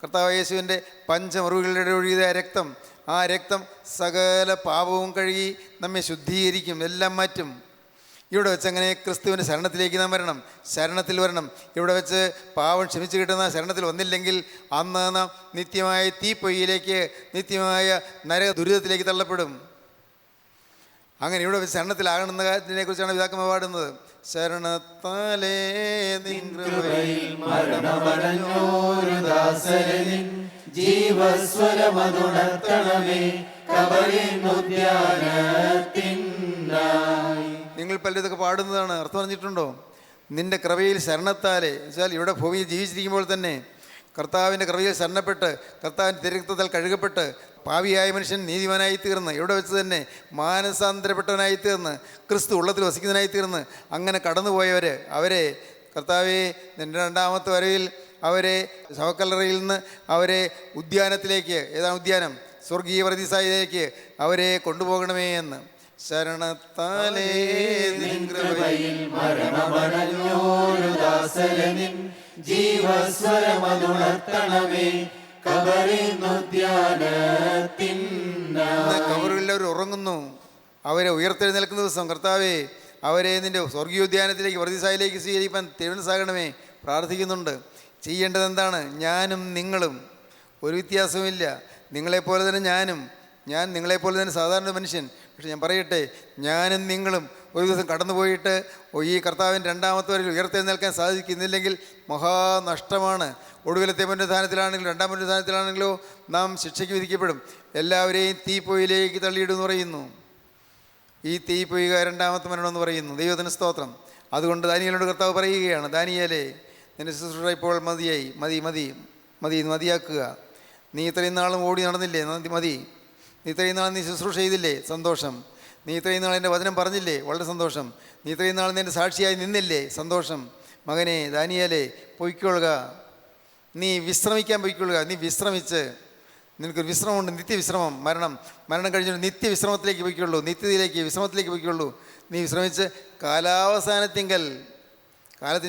S2: കർത്താവായ യേശുവിൻ്റെ പഞ്ചമുറിവുകളുടെ ഒഴുകിയ രക്തം. ആ രക്തം സകല പാപവും കഴുകി നമ്മെ ശുദ്ധീകരിക്കും, എല്ലാം മാറ്റും. ഇവിടെ വെച്ച് അങ്ങനെ ക്രിസ്തുവിൻ്റെ ശരണത്തിലേക്ക് നാം വരണം, ശരണത്തിൽ വരണം. ഇവിടെ വെച്ച് പാവം ക്ഷമിച്ചു കിട്ടുന്ന ശരണത്തിൽ വന്നില്ലെങ്കിൽ അന്ന് നാം നിത്യമായ തീപ്പൊയ്യിലേക്ക്, നിത്യമായ നരക ദുരിതത്തിലേക്ക് തള്ളപ്പെടും. അങ്ങനെ ഇവിടെ വെച്ച് ശരണത്തിലാകണമെന്നതിനെ കുറിച്ചാണ് പിതാക്കന്മാർ പാടുന്നത്. ശരണത്താലേ നിൻ കൃപയിൽ
S5: മരണമടഞ്ഞോരു ദാസരനിൻ ജീവസ്വരമതുണർത്തണമേ കബറിനുദ്യാനത്തിനായി.
S2: നിങ്ങൾ പലരും ഇതൊക്കെ പാടുന്നതാണ്. അർത്ഥം പറഞ്ഞിട്ടുണ്ടോ? നിന്റെ കൃപയിൽ ശരണത്താലേ വെച്ചാൽ ഇവിടെ ഭൂമിയിൽ ജീവിച്ചിരിക്കുമ്പോൾ തന്നെ കർത്താവിൻ്റെ കൃപയിൽ ശരണപ്പെട്ട് കർത്താവിൻ്റെ തിരക്തത്താൽ കഴുകപ്പെട്ട് പാപിയായ മനുഷ്യൻ നീതിമാനായി തീർന്ന് ഇവിടെ വെച്ച് തന്നെ മാനസാന്തരപ്പെട്ടവനായി തീർന്ന് ക്രിസ്തു ഉള്ളത്തിൽ വസിക്കുന്നതിനായി തീർന്ന് അങ്ങനെ കടന്നുപോയവർ അവരെ കർത്താവെ നിൻ്റെ രണ്ടാമത്തെ വരവിൽ അവരെ ശവക്കല്ലറയിൽ നിന്ന് അവരെ ഉദ്യാനത്തിലേക്ക്, ഏതാണ് ഉദ്യാനം? സ്വർഗീയ പ്രതിസായിലേക്ക് അവരെ കൊണ്ടുപോകണമേ എന്ന്. ശരണത്താലേ നിൻ കൃപയിൽ
S5: മരണമടഞ്ഞോരു ദാസരനിൻ ജീവസ്വരമതുണർത്തണമേ.
S2: കബറുകളിലവർ ഉറങ്ങുന്നു, അവരെ ഉയർത്തെഴുന്നേൽക്കുന്ന ദിവസം കർത്താവേ അവരെ നിൻ്റെ സ്വർഗീയോദ്യാനത്തിലേക്ക് പ്രതിസായിലേക്ക് സ്വീകരിക്കാൻ തിരുവനസാകണമേ പ്രാർത്ഥിക്കുന്നുണ്ട്. ചെയ്യേണ്ടത് എന്താണ്? ഞാനും നിങ്ങളും ഒരു വ്യത്യാസവുമില്ല. നിങ്ങളെപ്പോലെ തന്നെ ഞാൻ നിങ്ങളെപ്പോലെ തന്നെ സാധാരണ മനുഷ്യൻ. പക്ഷെ ഞാൻ പറയട്ടെ, ഞാനും നിങ്ങളും ഒരു ദിവസം കടന്നുപോയിട്ട് ഈ കർത്താവിൻ്റെ രണ്ടാമത്തെ വരയിൽ ഉയർത്തെഴുന്നേൽക്കാൻ സാധിക്കുന്നില്ലെങ്കിൽ മഹാനഷ്ടമാണ്. ഒടുവിലത്തെ പുനരുത്ഥാനത്തിലാണെങ്കിലും രണ്ടാം പുനരുത്ഥാനത്തിലാണെങ്കിലോ നാം ശിക്ഷയ്ക്ക് വിധിക്കപ്പെടും. എല്ലാവരെയും തീപ്പൊയിലേക്ക് തള്ളിയിടുമെന്ന് പറയുന്നു. ഈ തീപ്പൊയ്ക രണ്ടാമത്തെ മരണമെന്ന് പറയുന്നു. ദൈവത്തിന് സ്തോത്രം. അതുകൊണ്ട് ദാനിയേലിനോട് കർത്താവ് പറയുകയാണ്, ദാനിയേലേ നിൻ്റെ ശുശ്രൂഷ ഇപ്പോൾ മതിയായി, മതിയാക്കുക. നീ ഇത്രയും നാളും ഓടി നടന്നില്ലേ? മതി. നീ ഇത്രയും നാൾ നീ ശുശ്രൂഷ ചെയ്തില്ലേ? സന്തോഷം. നീ ഇത്രയും നാൾ എൻ്റെ വചനം പറഞ്ഞില്ലേ? വളരെ സന്തോഷം. നീ ഇത്രയും നാൾ എൻ്റെ സാക്ഷിയായി നിന്നില്ലേ? സന്തോഷം. മകനെ ദാനിയേലേ പൊയ്ക്കൊള്ളുക, നീ വിശ്രമിക്കാൻ പൊയ്ക്കൊള്ളുക. നീ വിശ്രമിച്ച്, നിനക്കൊരു വിശ്രമമുണ്ട്, നിത്യവിശ്രമം. മരണം കഴിഞ്ഞൊരു നിത്യവിശ്രമത്തിലേക്ക് പൊയ്ക്കൊള്ളൂ, നിത്യതയിലേക്ക് വിശ്രമത്തിലേക്ക് പൊയ്ക്കൊള്ളൂ. നീ വിശ്രമിച്ച് കാലത്തിൻ്റെ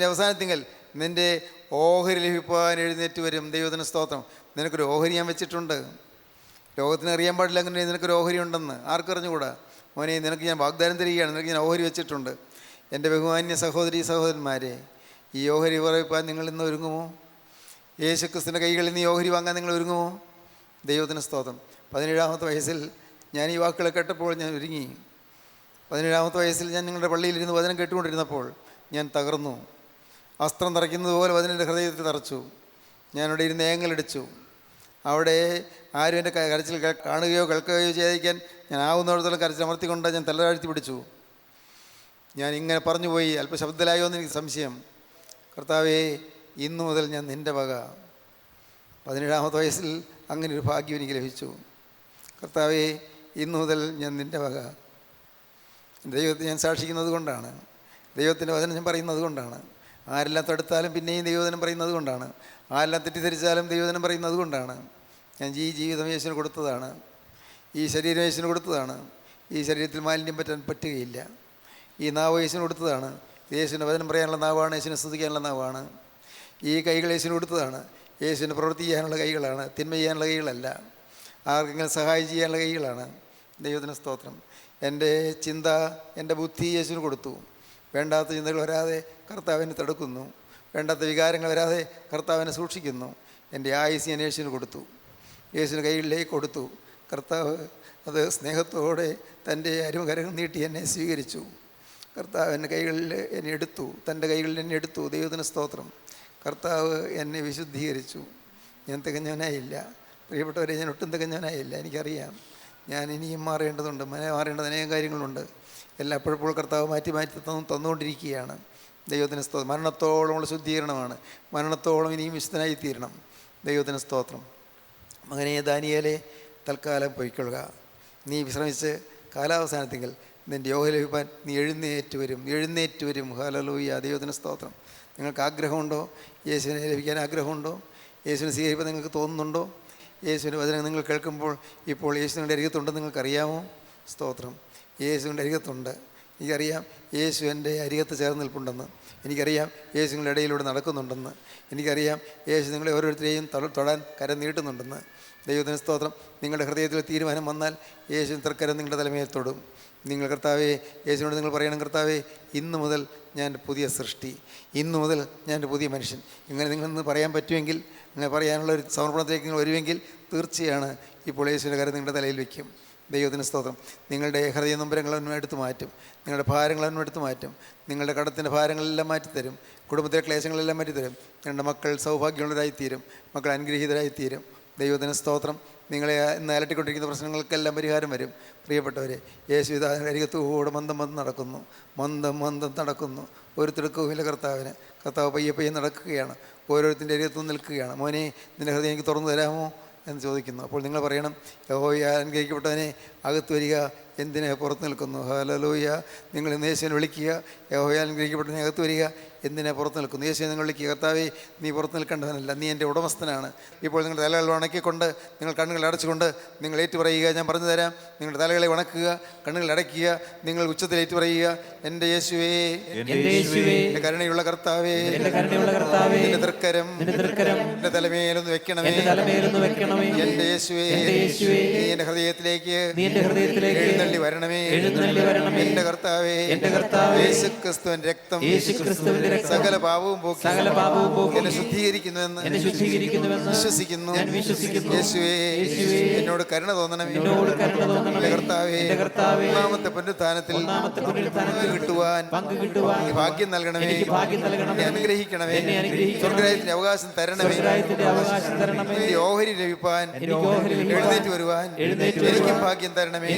S2: അവസാനത്തിങ്കൽ നിൻ്റെ ഓഹരി ലഭിക്കാൻ എഴുന്നേറ്റ് വരും. ദൈവത്തിന് സ്തോത്രം. നിനക്കൊരു ഓഹരി ഞാൻ വെച്ചിട്ടുണ്ട്. ലോകത്തിന് അറിയാൻ പാടില്ല അങ്ങനെ നിനക്കൊരു ഓഹരി ഉണ്ടെന്ന്. ആർക്കറിഞ്ഞുകൂടാ? മോനെ, നിനക്ക് ഞാൻ വാഗ്ദാനം തരികയാണ്, നിനക്ക് ഞാൻ ഓഹരി വെച്ചിട്ടുണ്ട്. എൻ്റെ ബഹുമാന്യ സഹോദരീ സഹോദരന്മാരെ, ഈ ഓഹരി പറയിപ്പാൻ നിങ്ങൾ ഇന്ന് ഒരുങ്ങുമോ? യേശുക്രിസ്തുവിൻ്റെ കൈകളിൽ നിന്ന് ഈ ഓഹരി വാങ്ങാൻ നിങ്ങൾ ഒരുങ്ങുമോ? ദൈവത്തിന് സ്തോത്രം. 17-ാമത്തെ വയസ്സിൽ ഞാൻ ഈ വാക്കുകൾ കേട്ടപ്പോൾ ഞാൻ ഒരുങ്ങി. 17-ാമത്തെ വയസ്സിൽ ഞാൻ നിങ്ങളുടെ പള്ളിയിലിരുന്ന് വചനം കേട്ടുകൊണ്ടിരുന്നപ്പോൾ ഞാൻ തകർന്നു. അസ്ത്രം തറയ്ക്കുന്നത് പോലെ വചനം എൻ്റെ ഹൃദയത്തിൽ തറച്ചു. ഞാനിവിടെ ഇരുന്ന് ഏങ്ങലടിച്ചു. അവിടെ ആരും എൻ്റെ കരച്ചിൽ കാണുകയോ കേൾക്കുകയോ ചെയ്യാതിരിക്കാൻ ഞാൻ ആവുന്നിടത്തോളം കരച്ചിൽ അമർത്തിക്കൊണ്ട് ഞാൻ തലതാഴ്ത്തി പിടിച്ചു. ഞാൻ ഇങ്ങനെ പറഞ്ഞു പോയി. അല്പം ശബ്ദത്തിലായോ എന്ന് എനിക്ക് സംശയം. കർത്താവേ, ഇന്നു മുതൽ ഞാൻ നിൻ്റെ വക. 17-ാമത്തെ വയസ്സിൽ അങ്ങനെ ഒരു ഭാഗ്യം എനിക്ക് ലഭിച്ചു. കർത്താവേ, ഇന്നു മുതൽ ഞാൻ നിൻ്റെ വക. ദൈവത്തെ ഞാൻ സാക്ഷിക്കുന്നത് കൊണ്ടാണ്, ദൈവത്തിൻ്റെ വചനം ഞാൻ പറയുന്നത് കൊണ്ടാണ്. ആരെല്ലാം തടുത്താലും പിന്നെയും ദൈവവചനം പറയുന്നത് കൊണ്ടാണ്. ആരെല്ലാം തെറ്റിദ്ധരിച്ചാലും ദൈവവചനം പറയുന്നത് കൊണ്ടാണ്. ഞാൻ ഈ ജീവിതം യേശുവിന് കൊടുത്തതാണ്, ഈ ശരീരം യേശുവിന് കൊടുത്തതാണ്. ഈ ശരീരത്തിൽ മാലിന്യം പറ്റാൻ പറ്റുകയില്ല. ഈ നാവ് യേശുവിന് കൊടുത്തതാണ്. യേശുവിൻ്റെ വചനം പറയാനുള്ള നാവാണ്, യേശുവിനെ സ്തുതിക്കാനുള്ള നാവാണ്. ഈ കൈകൾ യേശുവിന് കൊടുത്തതാണ്. യേശുവിന് പ്രവൃത്തി ചെയ്യാനുള്ള കൈകളാണ്, തിന്മ ചെയ്യാനുള്ള കൈകളല്ല. ആർക്കെങ്കിലും സഹായം ചെയ്യാനുള്ള കൈകളാണ്. ദൈവത്തിന് സ്തോത്രം. എൻ്റെ ചിന്ത, എൻ്റെ ബുദ്ധി യേശുവിന് കൊടുത്തു. വേണ്ടാത്ത ചിന്തകൾ വരാതെ കർത്താവിനെ തടുക്കുന്നു. വേണ്ടാത്ത വികാരങ്ങൾ വരാതെ കർത്താവിനെ സൂക്ഷിക്കുന്നു. എൻ്റെ ആയുസ് ഞാൻ യേശുവിന് കൊടുത്തു, യേശുവിന് കൈകളിലേക്ക് കൊടുത്തു. കർത്താവ് അത് സ്നേഹത്തോടെ തൻ്റെ അരുമകരങ്ങൾ നീട്ടി എന്നെ സ്വീകരിച്ചു. കർത്താവ് എൻ്റെ കൈകളിൽ എന്നെ എടുത്തു, തൻ്റെ കൈകളിൽ എന്നെ എടുത്തു. ദൈവത്തിന് സ്തോത്രം. കർത്താവ് എന്നെ വിശുദ്ധീകരിച്ചു. ഞാൻ തികഞ്ഞവനായില്ല പ്രിയപ്പെട്ടവരെ, ഞാൻ ഒട്ടും തികഞ്ഞവനായില്ല. എനിക്കറിയാം ഞാൻ ഇനിയും മാറേണ്ടതുണ്ട്, മാറേണ്ടത് അനേകം കാര്യങ്ങളുണ്ട്. എല്ലാം എപ്പോഴപ്പോൾ കർത്താവ് മാറ്റി തന്നുകൊണ്ടിരിക്കുകയാണ്. ദൈവത്തിന് സ്തോത്രം. മരണത്തോളമുള്ള ശുദ്ധീകരണമാണ്. മരണത്തോളം ഇനിയും വിശുദ്ധനായിത്തീരണം. ദൈവത്തിന് സ്തോത്രം. മകനെ ദാനിയേലേ, തൽക്കാലം പൊയ്ക്കൊള്ളുക. നീ വിശ്രമിച്ച് കാലാവസാനത്തെങ്കിൽ നിൻ്റെ യോഹ ലഭിപ്പാൻ നീ എഴുന്നേറ്റ് വരും. ഹല്ലേലൂയ. ദൈവത്തിന് സ്തോത്രം. നിങ്ങൾക്ക് ആഗ്രഹമുണ്ടോ? യേശുവിനെ ലഭിക്കാൻ ആഗ്രഹമുണ്ടോ? യേശുവിനെ സ്വീകരിക്കാൻ നിങ്ങൾക്ക് തോന്നുന്നുണ്ടോ? യേശുവിൻ്റെ വചനം നിങ്ങൾ കേൾക്കുമ്പോൾ ഇപ്പോൾ യേശുവിൻ്റെ അരികത്തുണ്ടെന്ന് നിങ്ങൾക്കറിയാമോ? സ്തോത്രം. യേശുവിൻ്റെ അരികത്തുണ്ട്. എനിക്കറിയാം യേശു എൻ്റെ അരികത്ത് ചേർന്ന് നിൽപ്പുണ്ടെന്ന്. എനിക്കറിയാം യേശു നിങ്ങളുടെ ഇടയിലൂടെ നടക്കുന്നുണ്ടെന്ന്. എനിക്കറിയാം യേശു നിങ്ങളെ ഓരോരുത്തരെയും തൊടാൻ കരം നീട്ടുന്നുണ്ടെന്ന്. ദൈവത്തിന് സ്തോത്രം. നിങ്ങളുടെ ഹൃദയത്തിൽ തീരുമാനം വന്നാൽ യേശു തൃക്കരം നിങ്ങളുടെ തലമേൽ തൊടും. നിങ്ങൾ കർത്താവേ, യേശുവിനോട് നിങ്ങൾ പറയണം, കർത്താവേ, ഇന്നു മുതൽ ഞാൻ പുതിയ സൃഷ്ടി, ഇന്നു മുതൽ ഞാൻ പുതിയ മനുഷ്യൻ. ഇങ്ങനെ നിങ്ങളെന്ന് പറയാൻ പറ്റുമെങ്കിൽ, അങ്ങനെ പറയാനുള്ള ഒരു സമർപ്പണത്തിലേക്ക് നിങ്ങൾ വരുമെങ്കിൽ തീർച്ചയാണ് ഇപ്പോൾ യേശുവിൻ്റെ കരം നിങ്ങളുടെ തലയിൽ വയ്ക്കും. ദൈവത്തിന് സ്തോത്രം. നിങ്ങളുടെ ഹൃദയ നൊമ്പരങ്ങളൊന്നും എടുത്തു മാറ്റും. നിങ്ങളുടെ ഭാരങ്ങളൊന്നും എടുത്തു മാറ്റും. നിങ്ങളുടെ കടത്തിൻ്റെ ഭാരങ്ങളെല്ലാം മാറ്റിത്തരും. കുടുംബത്തിലെ ക്ലേശങ്ങളെല്ലാം മാറ്റിത്തരും. നിങ്ങളുടെ മക്കൾ സൗഭാഗ്യമുള്ളവരായിത്തീരും. മക്കൾ അനുഗ്രഹീതരായിത്തീരും. ദൈവത്തിന് സ്തോത്രം. നിങ്ങളെ ഇന്ന് അലട്ടിക്കൊണ്ടിരിക്കുന്ന പ്രശ്നങ്ങൾക്കെല്ലാം പരിഹാരം വരും. പ്രിയപ്പെട്ടവരെ, യേശു ഇതാ അരികത്തൂടെ മന്ദം നടക്കുന്നു, മന്ദം നടക്കുന്നു. ഒരു തിടുക്കവുമില്ല കർത്താവിന്. കർത്താവ് പയ്യെ നടക്കുകയാണ്, ഓരോരുത്തരുടെ അരികത്തും നിൽക്കുകയാണ്. മോനെ, നിൻ്റെ ഹൃദയം എനിക്ക് തുറന്നു തരാമോ എന്ന് ചോദിക്കുന്നു. അപ്പോൾ നിങ്ങൾ പറയണം, യഹോവ അനുഗ്രഹിക്കപ്പെട്ടവനെ അകത്ത് വരിക, എന്തിനെ പുറത്ത് നിൽക്കുന്നു? ഹല്ലേലൂയ. നിങ്ങൾ ഇന്ന് യേശുവിനെ വിളിക്കുക, യഹോവ അനുഗ്രഹിക്കപ്പെട്ടവനെ അകത്ത് വരിക, എന്തിനെ പുറത്ത് നിൽക്കുന്നു? യേശുവിനെ നിങ്ങൾ വിളിക്കുക, കർത്താവേ നീ പുറത്ത് നിൽക്കേണ്ടവനല്ല, നീ എൻ്റെ ഉടമസ്ഥനാണ്. ഇപ്പോൾ നിങ്ങളുടെ തലകൾ ഉണക്കിക്കൊണ്ട്, നിങ്ങൾ കണ്ണുകൾ അടച്ചുകൊണ്ട് നിങ്ങൾ ഏറ്റു പറയുക. ഞാൻ പറഞ്ഞു തരാം. നിങ്ങളുടെ തലകളെ ഉണക്കുക, കണ്ണുകൾ അടയ്ക്കുക, നിങ്ങൾ ഉച്ചത്തിൽ ഏറ്റു പറയുക, എൻ്റെ യേശുവേ, എൻ്റെ കരുണയുള്ള കർത്താവേ, നിന്റെ തൃക്കരം എൻ്റെ തലമേലൊന്ന് വെക്കണമേ. എൻ്റെ യേശുവേ, നീ എൻ്റെ ഹൃദയത്തിലേക്ക് എഴുന്നള്ളി വരണമേ. എൻ്റെ കർത്താവേ, യേശുക്രിസ്തുവിന്റെ രക്തം സകല പാപവും പോക്കി എന്നെ ശുദ്ധീകരിക്കുന്നുവെന്ന് വിശ്വസിക്കുന്നു. യേശുവേ, എന്നോട് കരുണ തോന്നണമേ. എൻ്റെ കർത്താവേ, ഒന്നാമത്തെ പുനരുത്ഥാനത്തിൽ കിട്ടുവാൻ ഭാഗ്യം നൽകണമേ. എന്നെ അനുഗ്രഹിക്കണമേ. സ്വർഗ്ഗരാജ്യത്തിന്റെ അവകാശം തരണമേ. എന്റെ ഓഹരി ലഭിപ്പാൻ എഴുന്നേറ്റ് വരുവാൻ എനിക്കും ഭാഗ്യം തരണമേ.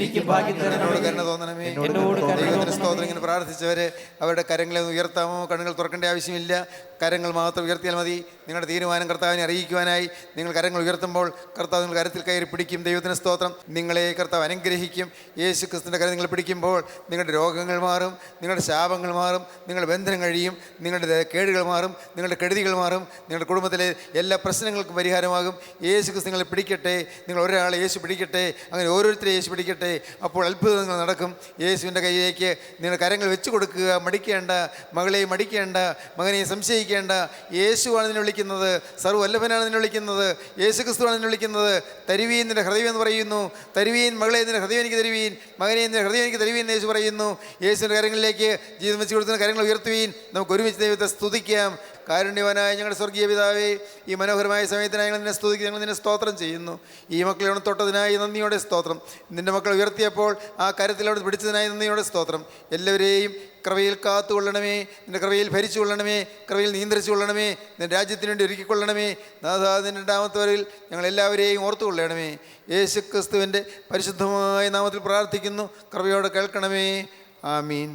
S2: എന്നോട് കരുണ തോന്നണമേ. ദൈവത്തിന്റെ സ്തോത്രം. ഇങ്ങനെ പ്രാർത്ഥിച്ചവര് അവരുടെ കരങ്ങളെ ഒന്ന് ഉയർത്താമോ? കണ്ണുകൾ തുറക്കേണ്ട ആവശ്യമില്ല, കരങ്ങൾ മാത്രം ഉയർത്തിയാൽ മതി. നിങ്ങളുടെ തീരുമാനം കർത്താവിനെ അറിയിക്കുവാനായി നിങ്ങൾ കരങ്ങൾ ഉയർത്തുമ്പോൾ കർത്താവ് നിങ്ങൾ കരത്തിൽ കയറി പിടിക്കും. ദൈവത്തിന് സ്തോത്രം. നിങ്ങളെ കർത്താവ് അനുഗ്രഹിക്കും. യേശു ക്രിസ്തുവിൻ്റെ കരം നിങ്ങൾ പിടിക്കുമ്പോൾ നിങ്ങളുടെ രോഗങ്ങൾ മാറും, നിങ്ങളുടെ ശാപങ്ങൾ മാറും, നിങ്ങളുടെ ബന്ധനം കഴിയും, നിങ്ങളുടെ കേടുകൾ മാറും, നിങ്ങളുടെ കെടുതികൾ മാറും, നിങ്ങളുടെ കുടുംബത്തിലെ എല്ലാ പ്രശ്നങ്ങൾക്കും പരിഹാരമാകും. യേശു ക്രിസ്തു നിങ്ങളെ പിടിക്കട്ടെ. നിങ്ങൾ ഒരാളെ യേശു പിടിക്കട്ടെ, അങ്ങനെ ഓരോരുത്തരെ യേശു പിടിക്കട്ടെ. അപ്പോൾ അത്ഭുതങ്ങൾ നടക്കും. യേശുവിൻ്റെ കയ്യിലേക്ക് നിങ്ങൾ കരങ്ങൾ വെച്ച് കൊടുക്കുക. മടിക്കേണ്ട, മകളെ മടിക്കേണ്ട, മകനെ സംശയിക്കേണ്ട. യേശുവാണ് നിന്നെ വിളിക്കുന്നത്, സർവ്വവല്ലഭനാണ് നിന്നെ വിളിക്കുന്നത്, യേശു ക്രിസ്തുവാണ് നിന്നെ വിളിക്കുന്നത്. തരുവീൻ നിന്റെ ഹൃദയം എന്ന് പറയുന്നു. തരുവീൻ മകളെ, നിന്റെ ഹൃദയം എനിക്ക് തരുവീൻ, മകനെ നിന്റെ ഹൃദയം എനിക്ക് തരുവീൻ എന്ന് യേശു പറയുന്നു. യേശുവിൻ്റെ കരങ്ങളിലേക്ക് ജീവിതം വെച്ച് കൊടുക്കുന്ന കരങ്ങൾ ഉയർത്തുവീൻ. നമുക്ക് ഒരുമിച്ച് ദൈവത്തെ സ്തുതിക്കാം. കാരുണ്യവാനായ ഞങ്ങളുടെ സ്വർഗീയ പിതാവേ, ഈ മനോഹരമായ സമയത്തിനായി ഞങ്ങൾ നിന്നെ സ്തുതിക്കുക, ഞങ്ങൾ നിന്നെ സ്തോത്രം ചെയ്യുന്നു. ഈ മക്കളെ അവിടെ തൊട്ടതിനായി നന്ദിയോടെ സ്തോത്രം. നിൻ്റെ മക്കൾ ഉയർത്തിയപ്പോൾ ആ കരത്തിൽ അവിടെ പിടിച്ചതിനായി നന്ദിയോടെ സ്തോത്രം. എല്ലാവരെയും കൃപയിൽ കാത്തുകൊള്ളണമേ, നിൻ്റെ കൃപയിൽ ഭരിച്ചുകൊള്ളണമേ, കൃപയിൽ നിയന്ത്രിച്ചുകൊള്ളണമേ, നിൻ്റെ രാജ്യത്തിന് വേണ്ടി ഒരുക്കിക്കൊള്ളണമേ. നാഥാ, നിൻ്റെ രണ്ടാമത്തവരിൽ ഞങ്ങളെല്ലാവരെയും ഓർത്തുകൊള്ളണമേ. യേശു ക്രിസ്തുവിൻ്റെ പരിശുദ്ധമായ നാമത്തിൽ പ്രാർത്ഥിക്കുന്നു. കൃപയോടെ കേൾക്കണമേ. ആമീൻ.